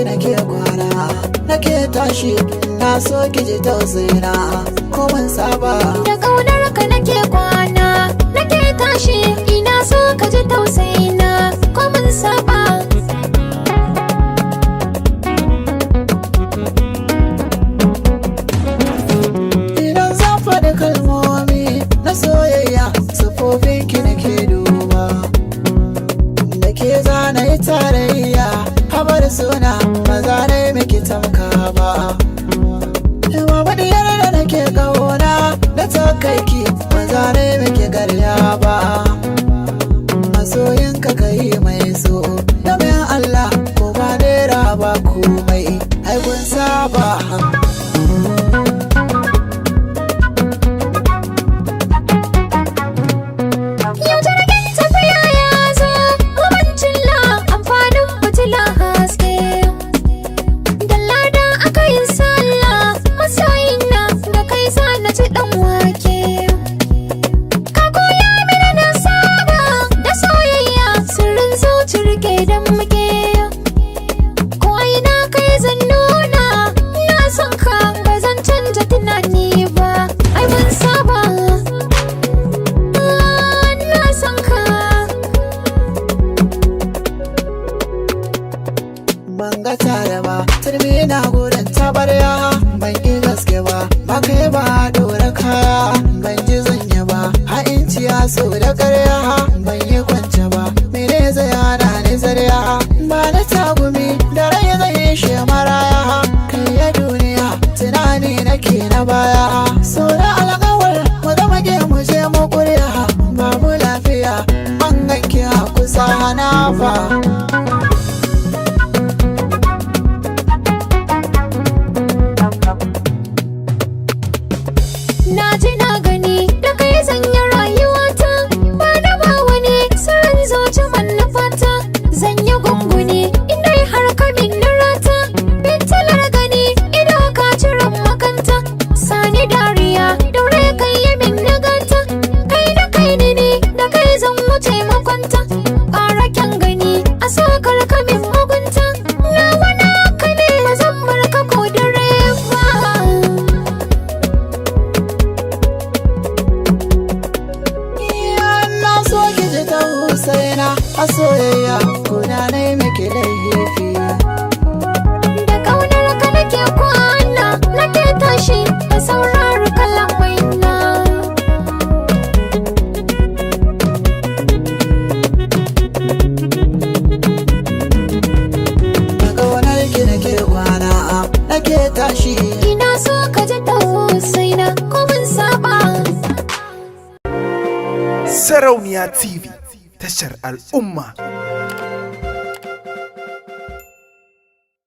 nake kwana nake tashi na so ki ji tausayina ko ban saba da kaunar ka nake kwana nake tashi ina so ka ji tausayina ko mun saba idan zan faɗi kalmomi na soyayya sufofin ki nake duba da ke zana yi tarayya habar suna maza ne miki tamka ba yawa baɗiyar da nake ƙauna da takaiki maza ne miki garya ba masoyinka ka yi mai so domin Allah ko ba naira ba komai haikun saba ban ga tare ba turmi na gurin tabarya ban yi gaske ba ba kai ba dora kaya ban ji zanya ba ha'inci ya so da karya ban yi kwance ba mene zai hana ni zarya ba na tagumi da rai zai shi maraya kai ya duniya tunani nake na baya so da alƙawar mu zama ke mu je mu ƙuriya babu lafiya an ganki a kusa hana fa na ji na gani da kai zanya rayuwata ba na ba wani sirrin zoci manufata zanya gunguni inda har kamin na rata bintalar gani ido ka ciran makanta sani dariya daure kai yi min naganta kai da kai ne da kai zan wuce makwanta ƙara kyan gani a sakar kamin mugunta na wana ka ne zan barka ko dare ba Husaina a soyayya kuna na yi miki laifi da kaunar ka nake kwana nake tashi da saurari kalamaina da kaunar ki nake kwana nake tashi ina so ka ji tausaina ko mun saba Sarauniya TV tashar al'umma.